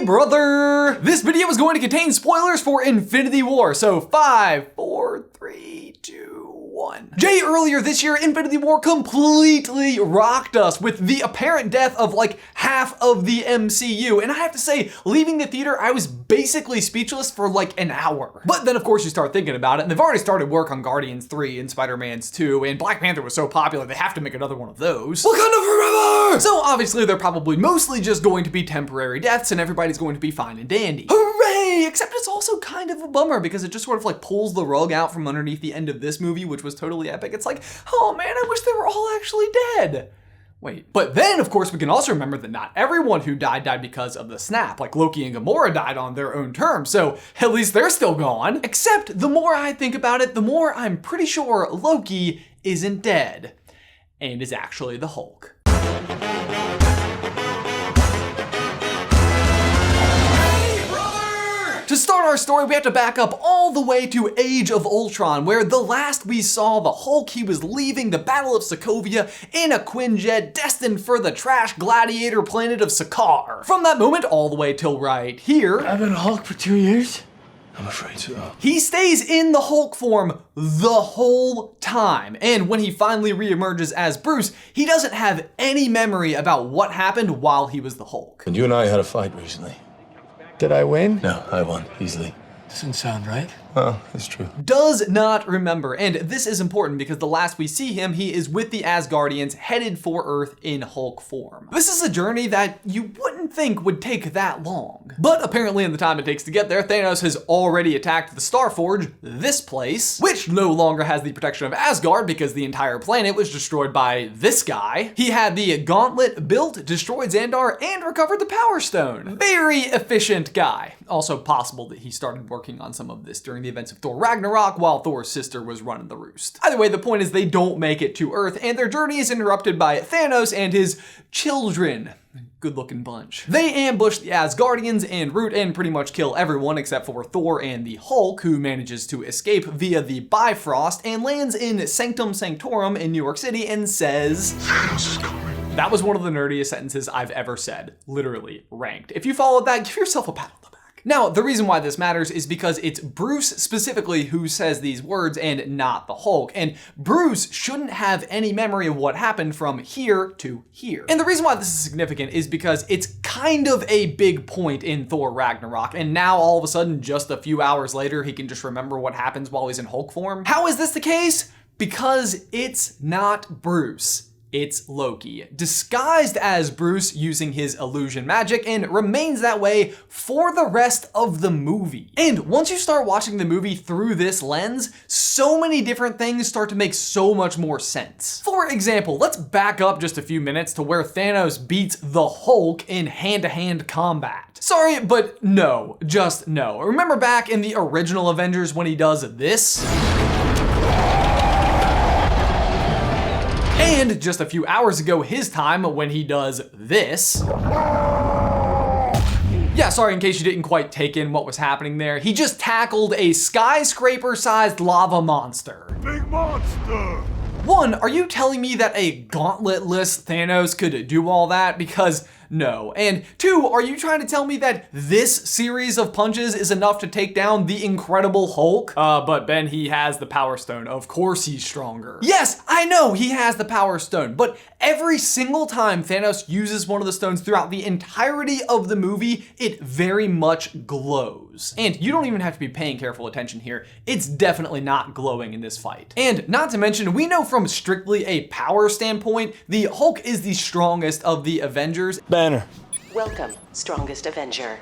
brother! This video is going to contain spoilers for Infinity War, so 5, 4, 3, 2, 1. Jay, earlier this year, Infinity War completely rocked us with the apparent death of like half of the MCU, and I have to say, leaving the theater, I was basically speechless for like an hour. But then of course you start thinking about it, and they've already started work on Guardians 3 and Spider-Man's 2, and Black Panther was so popular they have to make another one of those. Wakanda forever! So obviously they're probably mostly just going to be temporary deaths, and everybody's going to be fine and dandy. Hooray! Except it's also kind of a bummer because it just sort of like pulls the rug out from underneath the end of this movie, which was totally epic. It's like, oh man, I wish they were all actually dead. Wait, but then of course we can also remember that not everyone who died because of the snap. Like Loki and Gamora died on their own terms, so at least they're still gone. Except the more I think about it, the more I'm pretty sure Loki isn't dead and is actually the Hulk. To start our story, we have to back up all the way to Age of Ultron, where the last we saw the Hulk, he was leaving the Battle of Sokovia in a Quinjet destined for the trash gladiator planet of Sakaar. From that moment all the way till right here, I've been a Hulk for 2 years. I'm afraid so. He stays in the Hulk form the whole time, and when he finally reemerges as Bruce, he doesn't have any memory about what happened while he was the Hulk. And you and I had a fight recently. Did I win? No, I won, easily. Doesn't sound right. Well, it's true. Does not remember, and this is important because the last we see him, he is with the Asgardians headed for Earth in Hulk form. This is a journey that you wouldn't think would take that long. But apparently in the time it takes to get there, Thanos has already attacked the Starforge, this place, which no longer has the protection of Asgard because the entire planet was destroyed by this guy. He had the gauntlet built, destroyed Xandar, and recovered the Power Stone. Very efficient guy. Also possible that he started working on some of this during the events of Thor Ragnarok while Thor's sister was running the roost. Either way, the point is they don't make it to Earth, and their journey is interrupted by Thanos and his children. Good looking bunch. They ambush the Asgardians and root and pretty much kill everyone except for Thor and the Hulk, who manages to escape via the Bifrost and lands in Sanctum Sanctorum in New York City and says, "Thanos is coming." That was one of the nerdiest sentences I've ever said. Literally ranked. If you followed that, give yourself a pat on the back. Now, the reason why this matters is because it's Bruce specifically who says these words and not the Hulk. And Bruce shouldn't have any memory of what happened from here to here. And the reason why this is significant is because it's kind of a big point in Thor Ragnarok. And now all of a sudden, just a few hours later, he can just remember what happens while he's in Hulk form. How is this the case? Because it's not Bruce. It's Loki, disguised as Bruce using his illusion magic, and remains that way for the rest of the movie. And once you start watching the movie through this lens, so many different things start to make so much more sense. For example, let's back up just a few minutes to where Thanos beats the Hulk in hand-to-hand combat. Sorry, but no, just no. Remember back in the original Avengers when he does this? And just a few hours ago, his time when he does this. Yeah, sorry in case you didn't quite take in what was happening there. He just tackled a skyscraper-sized lava monster. Big monster! One, are you telling me that a gauntletless Thanos could do all that? Because no. And two, are you trying to tell me that this series of punches is enough to take down the Incredible Hulk? But Ben, he has the Power Stone. Of course he's stronger. Yes, I know he has the Power Stone, but every single time Thanos uses one of the stones throughout the entirety of the movie, it very much glows. And you don't even have to be paying careful attention here. It's definitely not glowing in this fight. And not to mention, we know from strictly a power standpoint, the Hulk is the strongest of the Avengers. Banner. Welcome, strongest Avenger.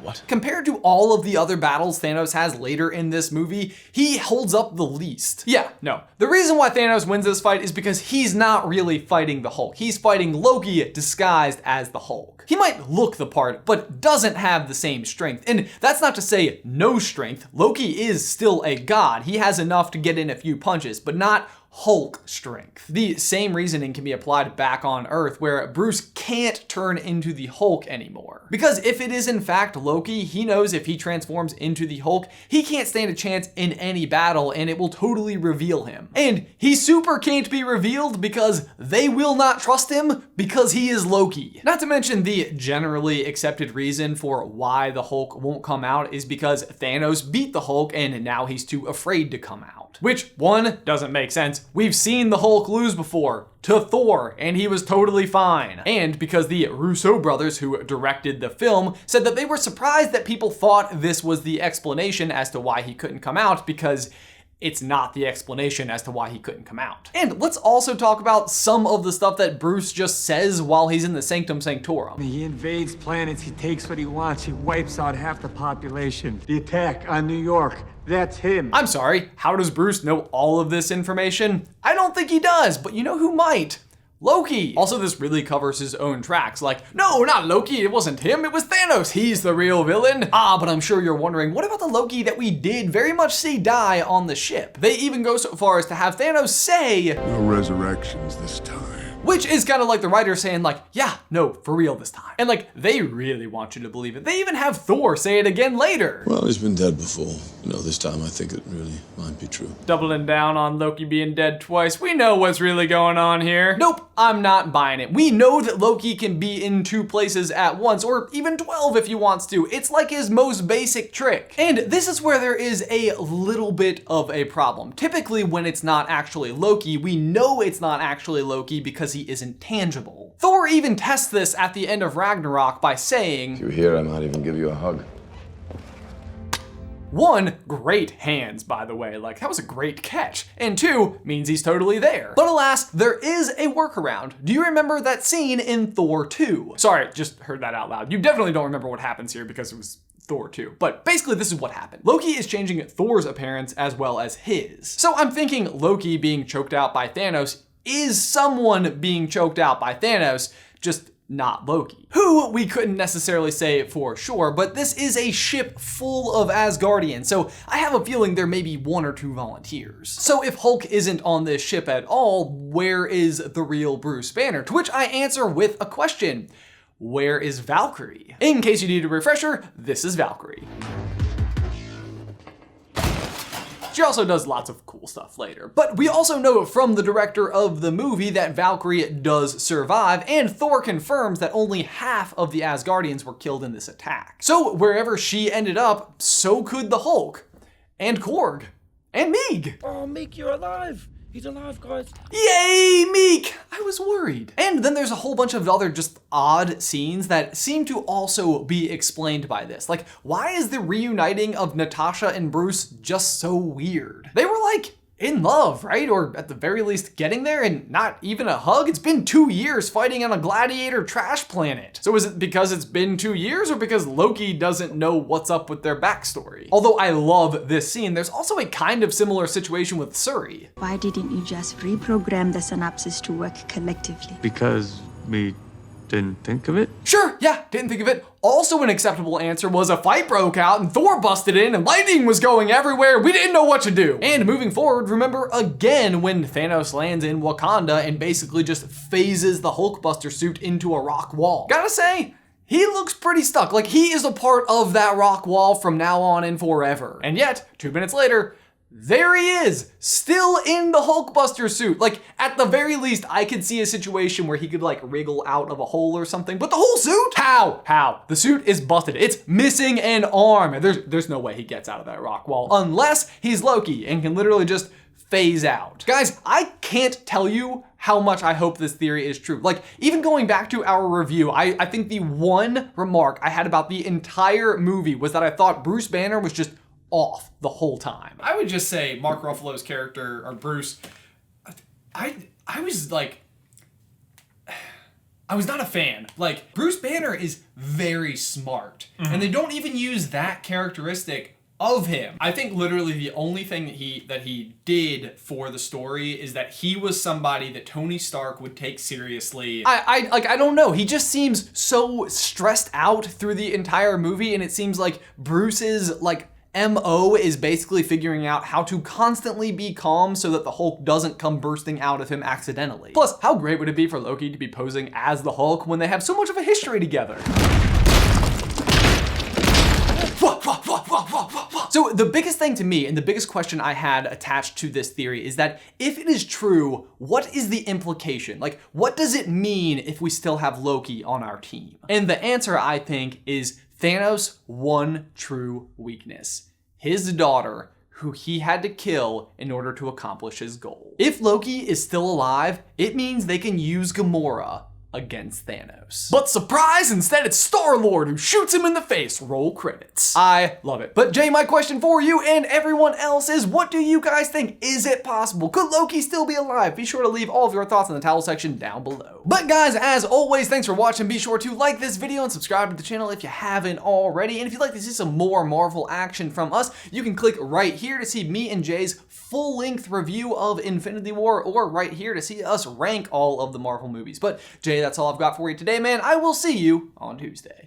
What? Compared to all of the other battles Thanos has later in this movie, he holds up the least. Yeah, no. The reason why Thanos wins this fight is because he's not really fighting the Hulk. He's fighting Loki disguised as the Hulk. He might look the part, but doesn't have the same strength. And that's not to say no strength. Loki is still a god. He has enough to get in a few punches, but not Hulk strength. The same reasoning can be applied back on Earth, where Bruce can't turn into the Hulk anymore. Because if it is in fact Loki, he knows if he transforms into the Hulk, he can't stand a chance in any battle and it will totally reveal him. And he super can't be revealed because they will not trust him because he is Loki. Not to mention the generally accepted reason for why the Hulk won't come out is because Thanos beat the Hulk and now he's too afraid to come out. Which, one, doesn't make sense. We've seen the Hulk lose before to Thor, and he was totally fine. And because the Russo brothers who directed the film said that they were surprised that people thought this was the explanation as to why he couldn't come out, because it's not the explanation as to why he couldn't come out. And let's also talk about some of the stuff that Bruce just says while he's in the Sanctum Sanctorum. He invades planets, he takes what he wants, he wipes out half the population. The attack on New York, that's him. I'm sorry, how does Bruce know all of this information? I don't think he does, but you know who might? Loki. Also, this really covers his own tracks. Like, no, not Loki, it wasn't him, it was Thanos. He's the real villain. But I'm sure you're wondering, what about the Loki that we did very much see die on the ship? They even go so far as to have Thanos say, "No resurrections this time." which is kind of like the writer saying like, yeah, no, for real this time. And like, they really want you to believe it. They even have Thor say it again later. Well, he's been dead before. This time I think it really might be true. Doubling down on Loki being dead twice. We know what's really going on here. Nope, I'm not buying it. We know that Loki can be in 2 places at once, or even 12 if he wants to. It's like his most basic trick. And this is where there is a little bit of a problem. Typically when it's not actually Loki, we know it's not actually Loki because he isn't tangible. Thor even tests this at the end of Ragnarok by saying, If you're here, I might even give you a hug. 1, great hands, by the way, like that was a great catch. And 2, means he's totally there. But alas, there is a workaround. Do you remember that scene in Thor 2? Sorry, just heard that out loud. You definitely don't remember what happens here because it was Thor 2. But basically this is what happened. Loki is changing Thor's appearance as well as his. So I'm thinking Loki being choked out by Thanos is someone being choked out by Thanos, just not Loki, who we couldn't necessarily say for sure, but this is a ship full of Asgardians, so I have a feeling there may be 1 or 2 volunteers. So if Hulk isn't on this ship at all, where is the real Bruce Banner? To which I answer with a question. Where is Valkyrie? In case you need a refresher, this is Valkyrie. She also does lots of cool stuff later. But we also know from the director of the movie that Valkyrie does survive, and Thor confirms that only half of the Asgardians were killed in this attack. So wherever she ended up, so could the Hulk, and Korg, and Meeg. Oh, Meek, you're alive. He's alive, guys. Yay, Meek! I was worried. And then there's a whole bunch of other just odd scenes that seem to also be explained by this. Like, why is the reuniting of Natasha and Bruce just so weird? They were like in love, right? Or at the very least getting there, and not even a hug. It's been 2 years fighting on a gladiator trash planet. So is it because it's been 2 years or because Loki doesn't know what's up with their backstory? Although I love this scene, there's also a kind of similar situation with Shuri. Why didn't you just reprogram the synapses to work collectively? Because we didn't think of it? Sure, yeah, didn't think of it. Also an acceptable answer was a fight broke out and Thor busted in and lightning was going everywhere. We didn't know what to do. And moving forward, remember again when Thanos lands in Wakanda and basically just phases the Hulkbuster suit into a rock wall. Gotta say, he looks pretty stuck. Like he is a part of that rock wall from now on and forever. And yet, 2 minutes later, there he is, still in the Hulkbuster suit. Like, at the very least, I could see a situation where he could like wriggle out of a hole or something, but the whole suit? How? The suit is busted. It's missing an arm. There's no way he gets out of that rock wall unless he's Loki and can literally just phase out. Guys, I can't tell you how much I hope this theory is true. Like, even going back to our review, I think the one remark I had about the entire movie was that I thought Bruce Banner was just off the whole time. I would just say Mark Ruffalo's character, or Bruce, I was like, I was not a fan. Like, Bruce Banner is very smart, and they don't even use that characteristic of him. I think literally the only thing that he did for the story is that he was somebody that Tony Stark would take seriously. I don't know. He just seems so stressed out through the entire movie, and it seems like Bruce's like MO is basically figuring out how to constantly be calm so that the Hulk doesn't come bursting out of him accidentally. Plus, how great would it be for Loki to be posing as the Hulk when they have so much of a history together? So the biggest thing to me, and the biggest question I had attached to this theory, is that if it is true, what is the implication? Like, what does it mean if we still have Loki on our team? And the answer, I think, is Thanos' one true weakness: his daughter, who he had to kill in order to accomplish his goal. If Loki is still alive, it means they can use Gamora against Thanos. But surprise, instead it's Star-Lord who shoots him in the face. Roll credits. I love it. But Jay, my question for you and everyone else is, what do you guys think? Is it possible? Could Loki still be alive? Be sure to leave all of your thoughts in the towel section down below. But guys, as always, thanks for watching. Be sure to like this video and subscribe to the channel if you haven't already. And if you'd like to see some more Marvel action from us, you can click right here to see me and Jay's full-length review of Infinity War, or right here to see us rank all of the Marvel movies. But Jay, that's all I've got for you today, man. I will see you on Tuesday.